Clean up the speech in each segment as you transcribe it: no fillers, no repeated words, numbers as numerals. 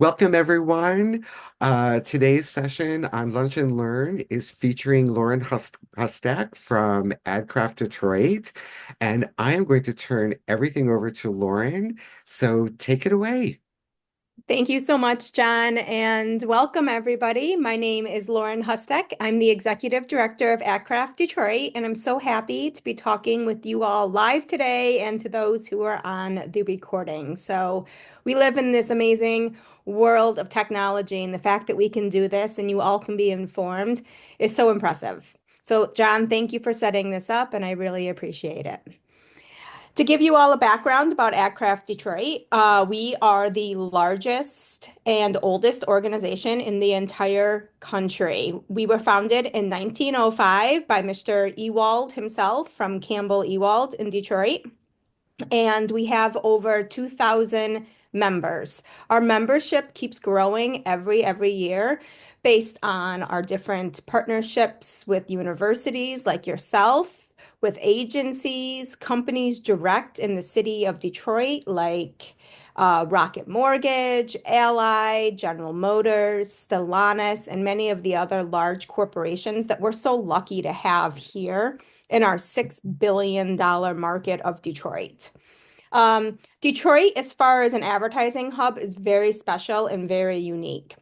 Welcome, everyone. Today's session on Lunch and Learn is featuring Lauren Hustek from AdCraft Detroit, and I am going to turn everything over to Lauren. So take it away. Thank you so much, John, and welcome everybody. My name is Lauren Hustek. I'm the Executive Director of AdCraft Detroit, and I'm so happy to be talking with you all live today and to those who are on the recording. So, we live in this amazing world of technology, and the fact that we can do this and you all can be informed is so impressive. So, John, thank you for setting this up, and I really appreciate it. To give you all a background about AdCraft Detroit, we are the largest and oldest organization in the entire country. We were founded in 1905 by Mr. Ewald himself from Campbell Ewald in Detroit, and we have over 2,000 members. Our membership keeps growing every year based on our different partnerships with universities like yourself, with agencies, companies direct in the city of Detroit like Rocket Mortgage, Ally, General Motors, Stellantis, and many of the other large corporations that we're so lucky to have here in our $6 billion market of Detroit. Detroit, as far as an advertising hub, is very special and very unique.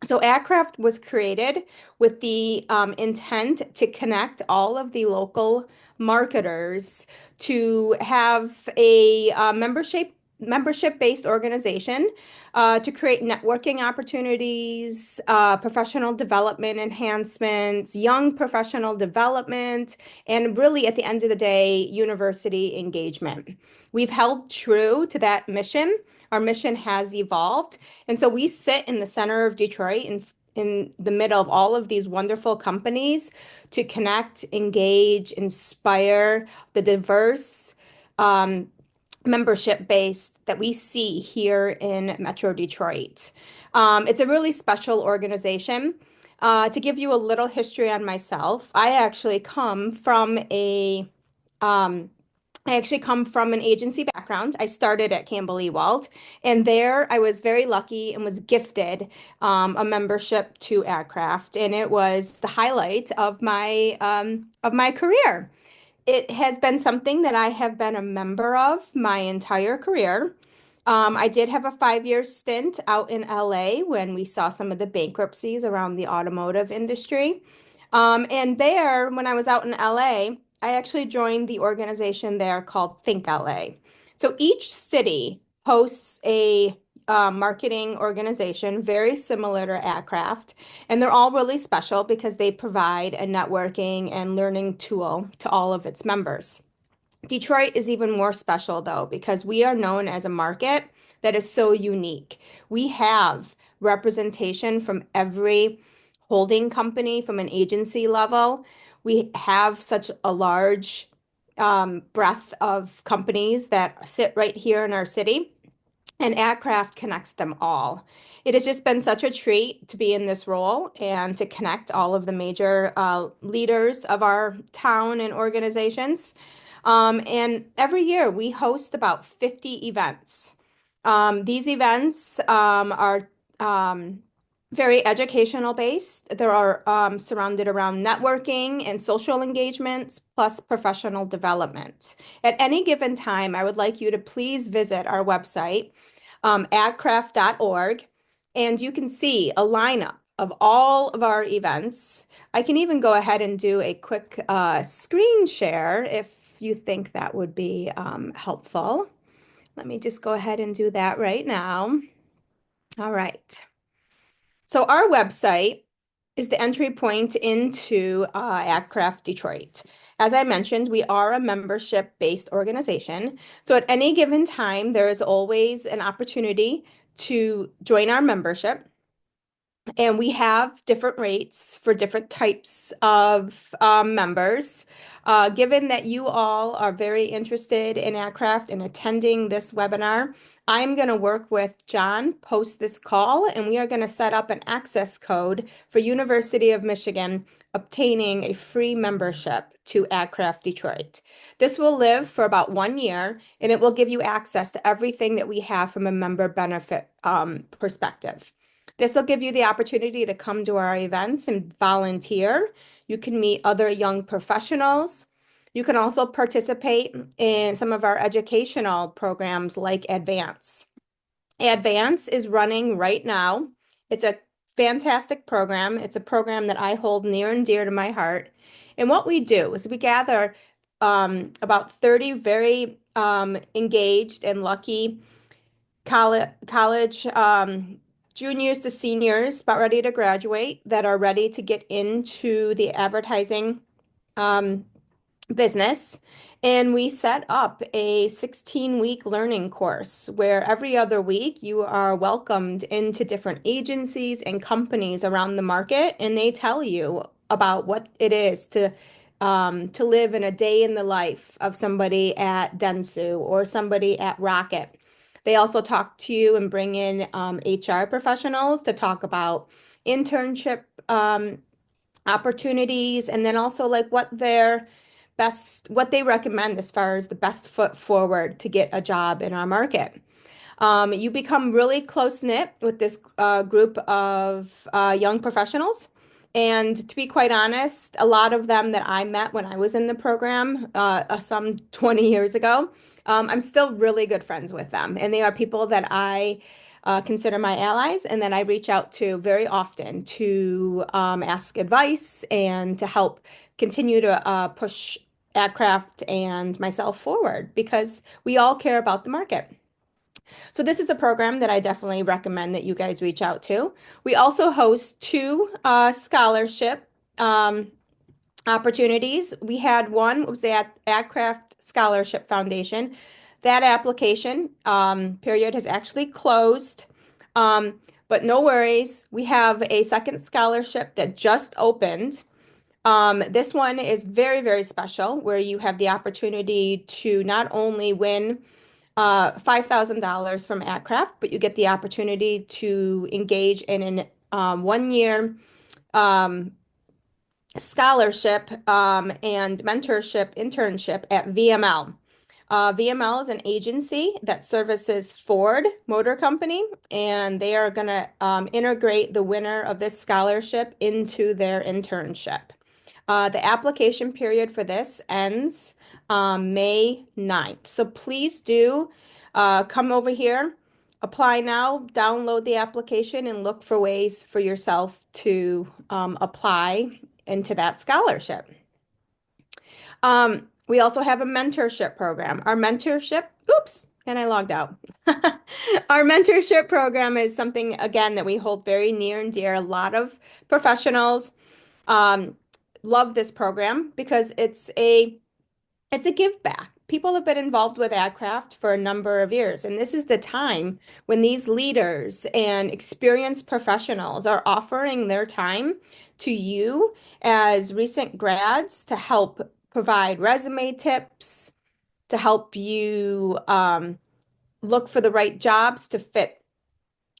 So AdCraft was created with the intent to connect all of the local marketers to have a membership-based organization to create networking opportunities, professional development enhancements, young professional development, and really at the end of the day, university engagement. We've held true to that mission. Our mission has evolved. And so we sit in the center of Detroit in the middle of all of these wonderful companies to connect, engage, inspire the diverse membership base that we see here in Metro Detroit. It's a really special organization. To give you a little history on myself, um, I actually come from an agency background. I started at Campbell Ewald, and there I was very lucky and was gifted a membership to AdCraft, and it was the highlight of my career. It has been something that I have been a member of my entire career. I did have a 5 year stint out in LA when we saw some of the bankruptcies around the automotive industry. And there, when I was out in LA, I actually joined the organization there called Think LA. So each city hosts a marketing organization very similar to AdCraft, and they're all really special because they provide a networking and learning tool to all of its members. Detroit is even more special though, because we are known as a market that is so unique. We have representation from every holding company from an agency level. We have such a large breadth of companies that sit right here in our city, and AdCraft connects them all. It has just been such a treat to be in this role and to connect all of the major leaders of our town and organizations. And every year we host about 50 events. These events are very educational based. There are surrounded around networking and social engagements, plus professional development. At any given time, I would like you to please visit our website, adcraft.org, and you can see a lineup of all of our events. I can even go ahead and do a quick screen share if you think that would be helpful. Let me just go ahead and do that right now. All right. So our website is the entry point into AdCraft Detroit. As I mentioned, we are a membership-based organization. So at any given time, there is always an opportunity to join our membership. And we have different rates for different types of members. Given that you all are very interested in aircraft and attending this webinar, I'm going to work with John post this call, and we are going to set up an access code for University of Michigan obtaining a free membership to AdCraft Detroit. This will live for about 1 year, and it will give you access to everything that we have from a member benefit perspective. This will give you the opportunity to come to our events and volunteer. You can meet other young professionals. You can also participate in some of our educational programs like Advance. Advance is running right now. It's a fantastic program. It's a program that I hold near and dear to my heart. And what we do is we gather about 30 very engaged and lucky college juniors to seniors about ready to graduate that are ready to get into the advertising um, business. And we set up a 16-week learning course where every other week you are welcomed into different agencies and companies around the market, and they tell you about what it is to live in a day in the life of somebody at Dentsu or somebody at Rocket. They also talk to you and bring in HR professionals to talk about internship opportunities, and then also like what they recommend as far as the best foot forward to get a job in our market. You become really close knit with this group of young professionals. And to be quite honest, a lot of them that I met when I was in the program, some 20 years ago, I'm still really good friends with them. And they are people that I consider my allies and that I reach out to very often to ask advice and to help continue to push AdCraft and myself forward because we all care about the market. So this is a program that I definitely recommend that you guys reach out to. We also host two scholarship um, opportunities. We had one, it was the AdCraft Scholarship Foundation. That application period has actually closed. But no worries, we have a second scholarship that just opened. This one is very, very special, where you have the opportunity to not only win $5,000 from AdCraft, but you get the opportunity to engage in an 1 year um, scholarship and mentorship internship at VML. VML is an agency that services Ford Motor Company, and they are going to integrate the winner of this scholarship into their internship. The application period for this ends May 9th. So please do come over here, apply now, download the application, and look for ways for yourself to apply into that scholarship. We also have a mentorship program. Our mentorship, oops, and I logged out. Our mentorship program is something, again, that we hold very near and dear. A lot of professionals um, love this program because it's a give back. People have been involved with AdCraft for a number of years, and this is the time when these leaders and experienced professionals are offering their time to you as recent grads to help provide resume tips, to help you look for the right jobs to fit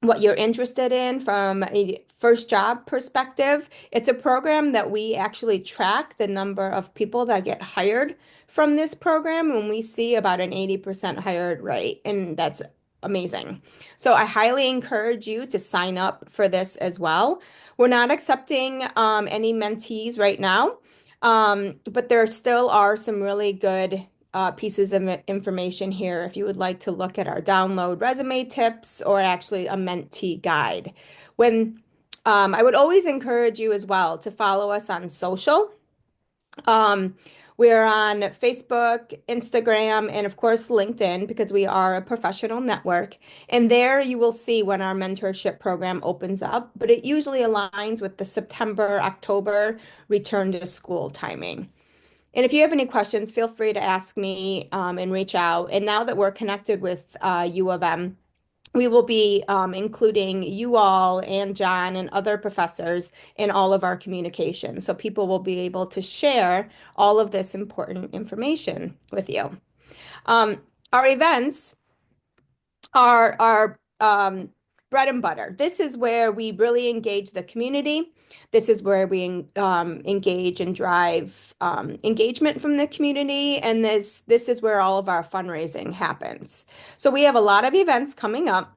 what you're interested in from a first job perspective. It's a program that we actually track the number of people that get hired from this program, and we see about an 80% hired rate, and that's amazing. So I highly encourage you to sign up for this as well. We're not accepting any mentees right now, but there still are some really good pieces of information here if you would like to look at our download resume tips or actually a mentee guide. When I would always encourage you as well to follow us on social. Um, we're on Facebook, Instagram, and of course LinkedIn because we are a professional network. And there you will see when our mentorship program opens up, but it usually aligns with the September, October return to school timing. And if you have any questions, feel free to ask me and reach out. And now that we're connected with U of M, we will be including you all and John and other professors in all of our communication. So people will be able to share all of this important information with you. Um, our events our bread and butter. This is where we really engage the community. This is where we engage and drive engagement from the community, and this is where all of our fundraising happens. So we have a lot of events coming up.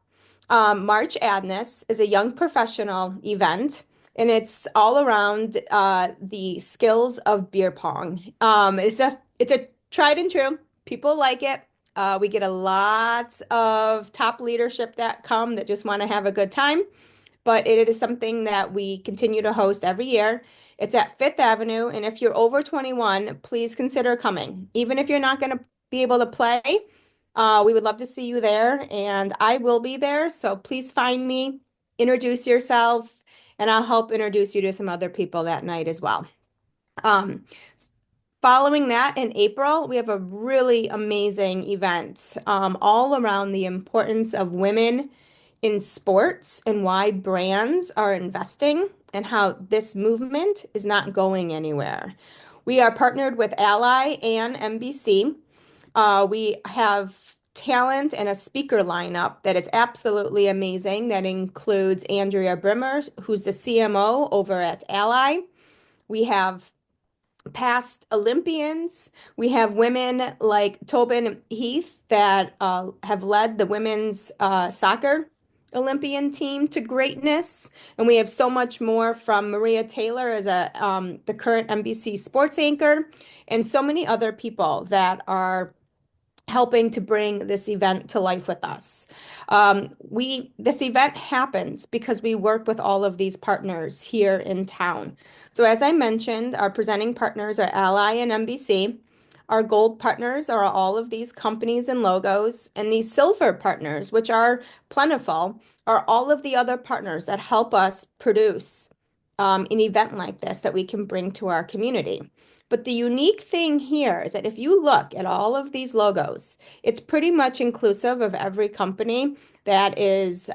March Adness is a young professional event, and it's all around the skills of beer pong. It's a tried and true. People like it. We get a lot of top leadership that come that just want to have a good time, but it is something that we continue to host every year. It's at Fifth Avenue, and if you're over 21, please consider coming. Even if you're not going to be able to play, we would love to see you there, and I will be there. So please find me, introduce yourself, and I'll help introduce you to some other people that night as well. Um, Following that, in April, we have a really amazing event all around the importance of women in sports and why brands are investing and how this movement is not going anywhere. We are partnered with Ally and NBC. We have talent and a speaker lineup that is absolutely amazing. That includes Andrea Brimmer, who's the CMO over at Ally. We have past Olympians. We have women like Tobin Heath that have led the women's soccer Olympian team to greatness, and we have so much more from Maria Taylor as the current NBC sports anchor, and so many other people that are helping to bring this event to life with us. This event happens because we work with all of these partners here in town. So as I mentioned, our presenting partners are Ally and NBC. Our gold partners are all of these companies and logos, and these silver partners, which are plentiful, are all of the other partners that help us produce an event like this that we can bring to our community. But the unique thing here is that if you look at all of these logos, it's pretty much inclusive of every company that is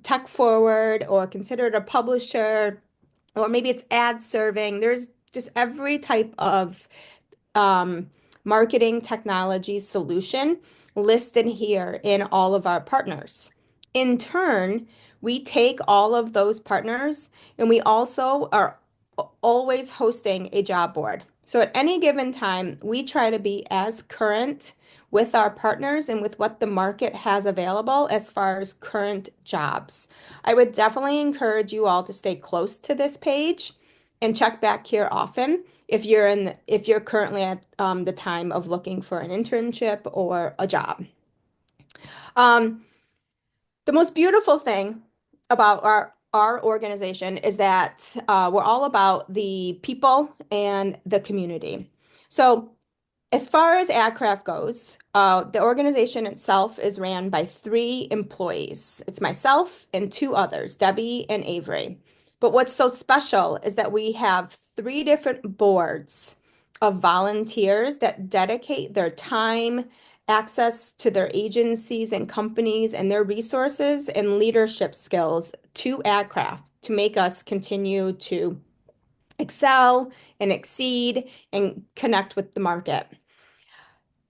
tech forward or considered a publisher, or maybe it's ad serving. There's just every type of um, marketing technology solution listed here in all of our partners. In turn, we take all of those partners and we also are always hosting a job board. So at any given time, we try to be as current with our partners and with what the market has available as far as current jobs. I would definitely encourage you all to stay close to this page and check back here often if you're currently at the time of looking for an internship or a job. Um, the most beautiful thing about our organization is that we're all about the people and the community. So as far as AdCraft goes, the organization itself is ran by three employees. It's myself and two others, Debbie and Avery. But what's so special is that we have three different boards of volunteers that dedicate their time, access to their agencies and companies and their resources and leadership skills to AdCraft to make us continue to excel and exceed and connect with the market.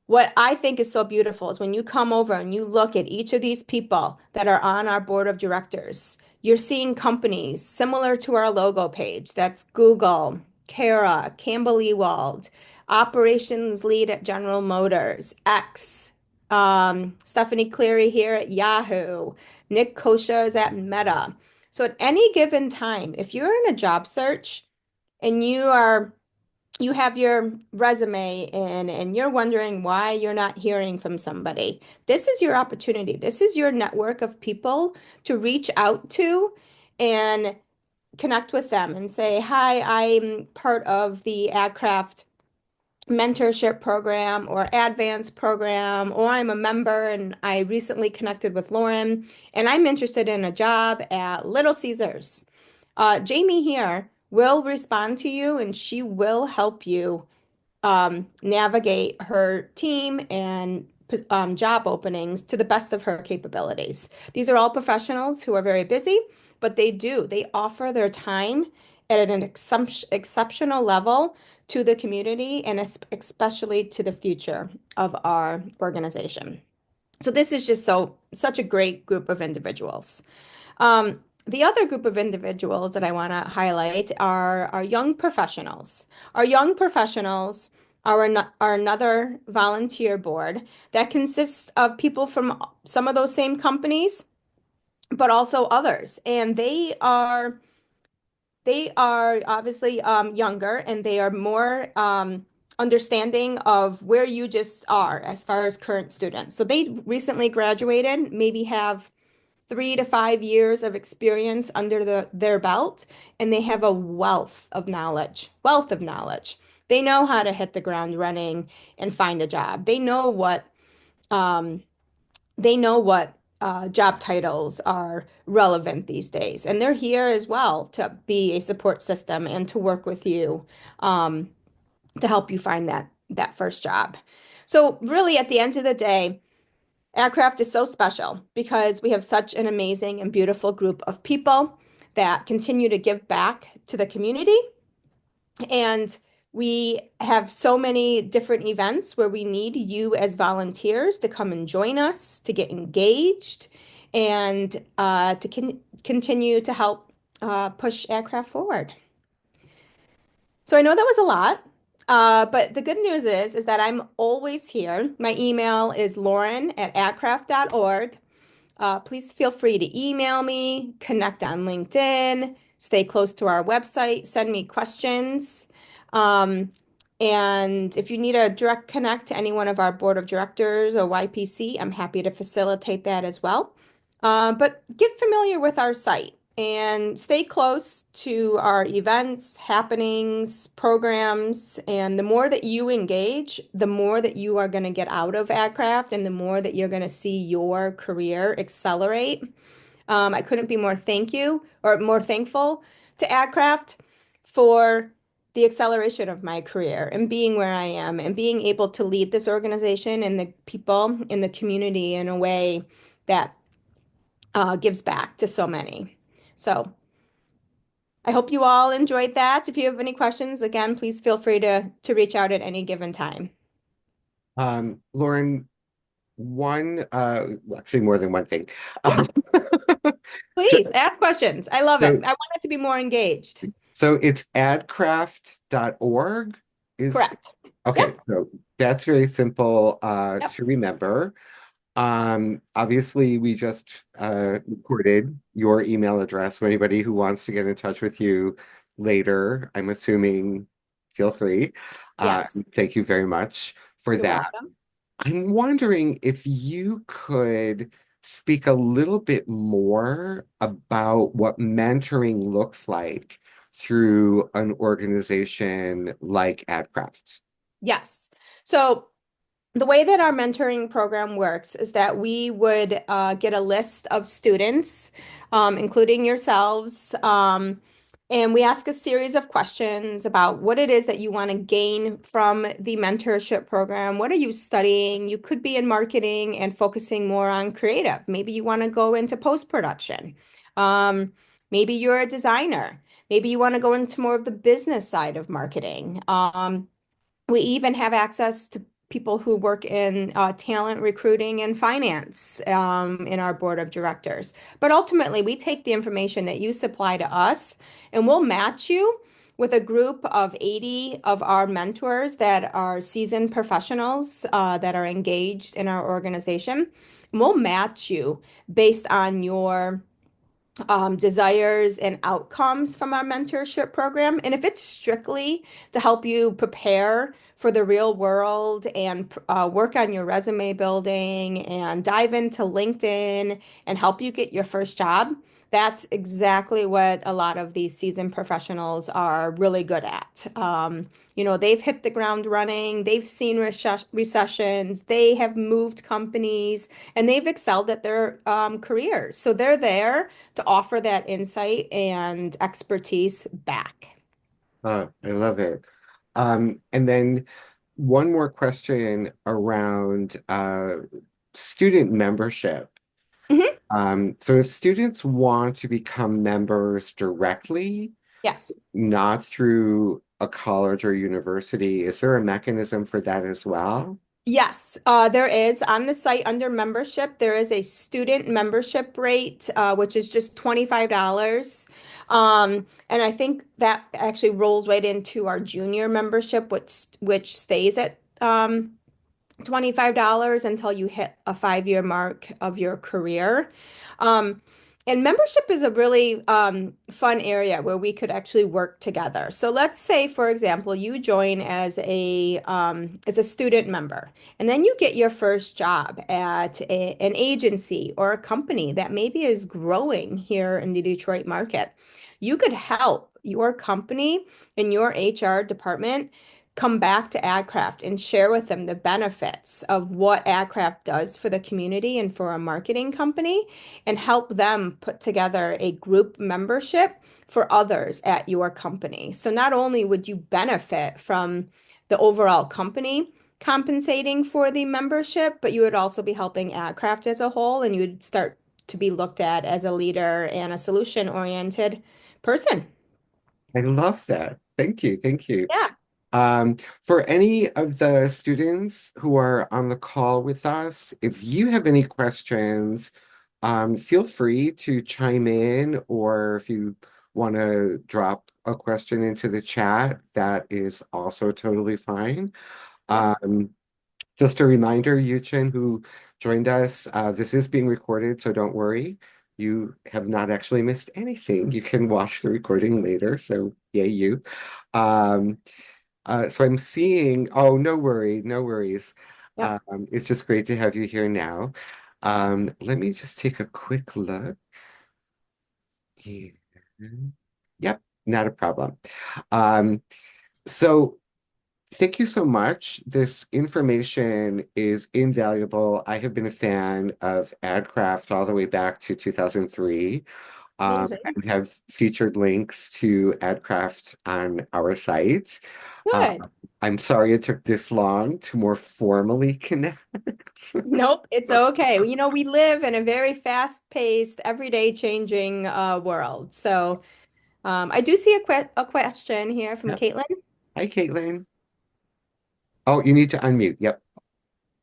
What I think is so beautiful is when you come over and you look at each of these people that are on our board of directors, you're seeing companies similar to our logo page. That's Google, Kara, Campbell Ewald, operations lead at General Motors, X, Stephanie Cleary here at Yahoo, Nick Kosha is at Meta. So at any given time, if you're in a job search and you have your resume in and you're wondering why you're not hearing from somebody, this is your opportunity. This is your network of people to reach out to and connect with them and say, hi, I'm part of the AdCraft mentorship program or advance program, or I'm a member and I recently connected with Lauren and I'm interested in a job at Little Caesars. Jamie here will respond to you and she will help you navigate her team and job openings to the best of her capabilities. These are all professionals who are very busy, but they offer their time at an exceptional level to the community and especially to the future of our organization. So this is just such a great group of individuals. The other group of individuals that I want to highlight are our young professionals. Our young professionals are another volunteer board that consists of people from some of those same companies, but also others. And they are obviously younger and they are more understanding of where you just are as far as current students. So they recently graduated, maybe have 3 to 5 years of experience under their belt, and they have a wealth of knowledge. They know how to hit the ground running and find a job. Um, they know what job titles are relevant these days, and they're here as well to be a support system and to work with you um, to help you find that first job. So really, at the end of the day, Aircraft is so special because we have such an amazing and beautiful group of people that continue to give back to the community. And we have so many different events where we need you as volunteers to come and join us, to get engaged, and to continue to help push aircraft forward. So I know that was a lot, but the good news is that I'm always here. My email is lauren@adcraft.org. Please feel free to email me, connect on LinkedIn, stay close to our website, send me questions. Um, and if you need a direct connect to any one of our board of directors or YPC, I'm happy to facilitate that as well. But get familiar with our site and stay close to our events, happenings, programs. And the more that you engage, the more that you are going to get out of AdCraft and the more that you're going to see your career accelerate. I couldn't be more thankful to AdCraft for the acceleration of my career and being where I am and being able to lead this organization and the people in the community in a way that gives back to so many. So I hope you all enjoyed that. If you have any questions, again, please feel free to reach out at any given time. Lauren, well, actually more than one thing. Um, so, Please ask questions. I love it. so I want it to be more engaged. so it's adcraft.org is Correct. okay, Yep. so that's very simple Yep. to remember. Obviously, we just recorded your email address. So anybody who wants to get in touch with you later, I'm assuming, feel free. Yes. Thank you very much for You're that. welcome. I'm wondering if you could speak a little bit more about what mentoring looks like through an organization like AdCraft. Yes. So the way that our mentoring program works is that we would get a list of students, including yourselves, and we ask a series of questions about what it is that you want to gain from the mentorship program. What are you studying? You could be in marketing and focusing more on creative. Maybe you want to go into post-production. Um, maybe you're a designer. Maybe you want to go into more of the business side of marketing. We even have access to people who work in talent recruiting and finance in our board of directors. But ultimately, we take the information that you supply to us and we'll match you with a group of 80 of our mentors that are seasoned professionals that are engaged in our organization. And we'll match you based on your desires and outcomes from our mentorship program. And if it's strictly to help you prepare for the real world and work on your resume building and dive into LinkedIn and help you get your first job, that's exactly what a lot of these seasoned professionals are really good at. They've hit the ground running, they've seen recessions, they have moved companies, and they've excelled at their careers. So they're there to offer that insight and expertise back. I love it. And then one more question around student membership. Mhm. So if students want to become members directly, Yes. not through a college or university, is there a mechanism for that as well? Yes, there is on the site under membership, there is a student membership rate, which is just $25. And I think that actually rolls right into our junior membership, which stays at $25 until you hit a 5-year mark of your career. Um, and membership is a really fun area where we could actually work together. So let's say, for example, you join as a student member, and then you get your first job at an agency or a company that maybe is growing here in the Detroit market. You could help your company and your HR department come back to AdCraft and share with them the benefits of what AdCraft does for the community and for a marketing company and help them put together a group membership for others at your company. So not only would you benefit from the overall company compensating for the membership, but you would also be helping AdCraft as a whole and you would start to be looked at as a leader and a solution-oriented person. I love that. Thank you. Thank you. Yeah, For any of the students who are on the call with us, if you have any questions, feel free to chime in, or if you want to drop a question into the chat, that is also totally fine. yeah. Um, just a reminder, Yuchen, who joined us, this is being recorded, so don't worry. You have not actually missed anything. You can watch the recording later, so yay you. Um, so I'm seeing, oh, no worry, no worries. Yep. It's just great to have you here now. Let me just take a quick look. Yeah. Yep, not a problem. Um, so thank you so much. This information is invaluable. I have been a fan of AdCraft all the way back to 2003. Amazing. And have featured links to AdCraft on our site. Uh, Good. I'm sorry it took this long to more formally connect. Nope, it's okay. You know, we live in a very fast-paced, everyday changing world. So I do see a question here from Yep. Caitlin. Hi, Caitlin. Oh, you need to unmute. Yep.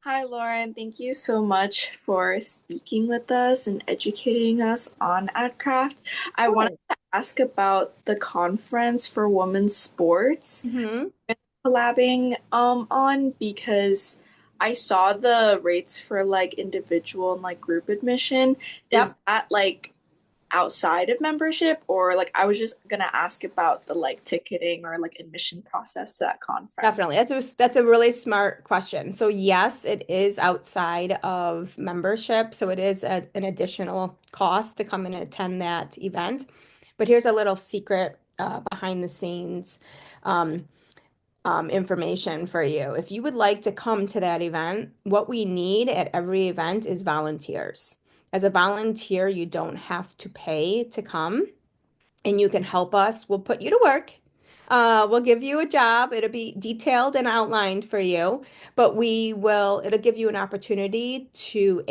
Hi, Lauren. Thank you so much for speaking with us and educating us on AdCraft. I wanted Sure. to ask about the conference for women's sports Hmm. collabing on because I saw the rates for like individual and like group admission. Is Yep. that like outside of membership, or like I was just gonna ask about the like ticketing or like admission process to that conference? Definitely. That's a really smart question. So yes, it is outside of membership. So it is an additional cost to come and attend that event. But here's a little secret behind the scenes. Um, information for you. If you would like to come to that event, what we need at every event is volunteers. As a volunteer, you don't have to pay to come and you can help us. We'll put you to work. We'll give you a job. It'll be detailed and outlined for you, but it'll give you an opportunity to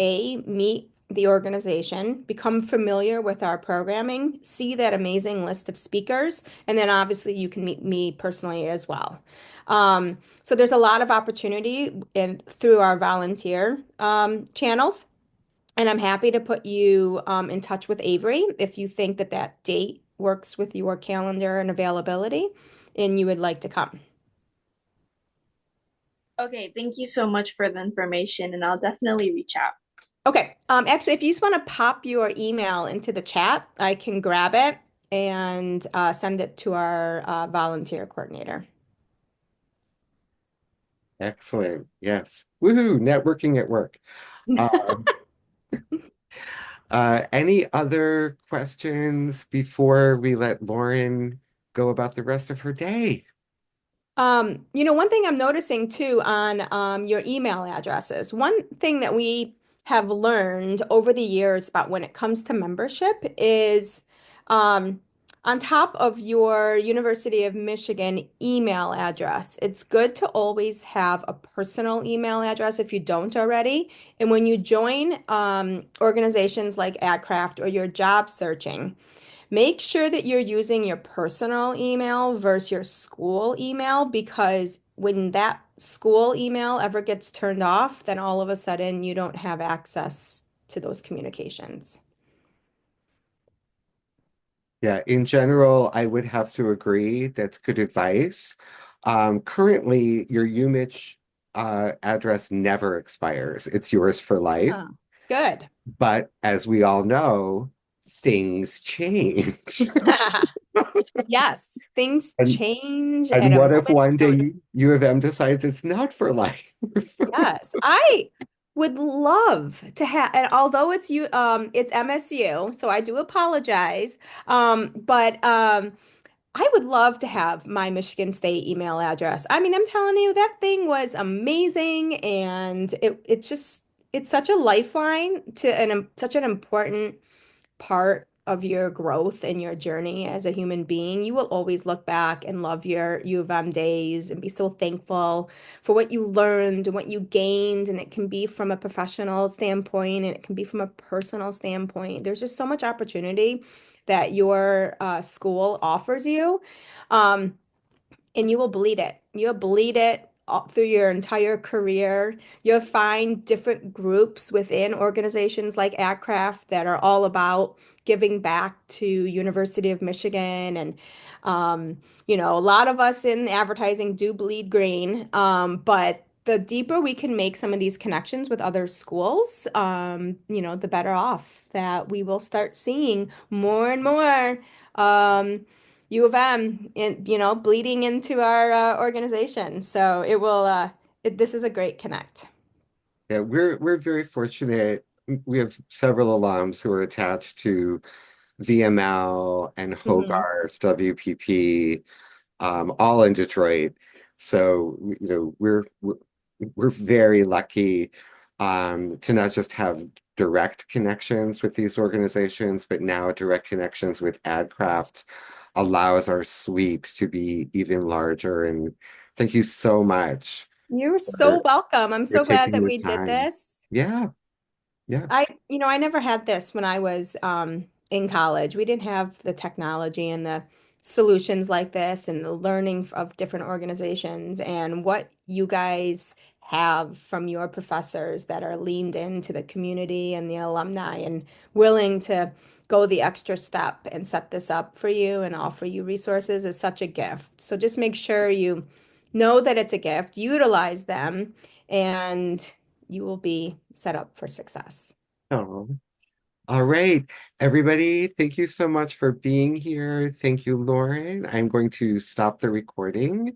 meet the organization, become familiar with our programming, see that amazing list of speakers, and then obviously you can meet me personally as well. So there's a lot of opportunity through our volunteer channels. And I'm happy to put you in touch with Avery if you think that that date works with your calendar and availability and you would like to come. Okay, thank you so much for the information, and I'll definitely reach out. Okay. Actually, if you just want to pop your email into the chat, I can grab it and send it to our volunteer coordinator. Excellent. Yes. Woohoo, networking at work. Um, any other questions before we let Lauren go about the rest of her day? One thing I'm noticing too on your email addresses, one thing that we have learned over the years about when it comes to membership is On top of your University of Michigan email address, it's good to always have a personal email address if you don't already. And when you join organizations like AdCraft or you're job searching, make sure that you're using your personal email versus your school email because when that school email ever gets turned off, then all of a sudden you don't have access to those communications. Yeah, in general, I would have to agree. That's good advice. Currently, your UMich address never expires. It's yours for life. Oh, good. But as we all know, things change. Yes, things And change at and a what if moment's one day notice. U of M decides it's not for life? Yes, I would love to have, and although it's MSU, so I do apologize. But I would love to have my Michigan State email address. I mean, I'm telling you, that thing was amazing, and it's such a lifeline to such an important part of your growth and your journey as a human being. You will always look back and love your U of M days and be so thankful for what you learned and what you gained. And it can be from a professional standpoint and it can be from a personal standpoint. There's just so much opportunity that your school offers you. Um, and you will bleed it. You'll bleed it all through your entire career. You'll find different groups within organizations like AdCraft that are all about giving back to University of Michigan. And, um, a lot of us in advertising do bleed green. But the deeper we can make some of these connections with other schools, the better off that we will start seeing more and more. U of M, bleeding into our organization. So this is a great connect. Yeah, we're very fortunate. We have several alums who are attached to VML and Hmm. Hogarth, WPP, all in Detroit. So, we're very lucky to not just have direct connections with these organizations, but now direct connections with AdCraft allows our sweep to be even larger. And thank you so much You're so for, welcome. I'm for so glad taking that the we did time. this. Yeah, yeah. I never had this when I was in college. We didn't have the technology and the solutions like this and the learning of different organizations and what you guys have from your professors that are leaned into the community and the alumni and willing to go the extra step and set this up for you and offer you resources is such a gift. So just make sure you know that it's a gift, utilize them, and you will be set up for success. Oh. All right, everybody, thank you so much for being here. Thank you, Lauren. I'm going to stop the recording.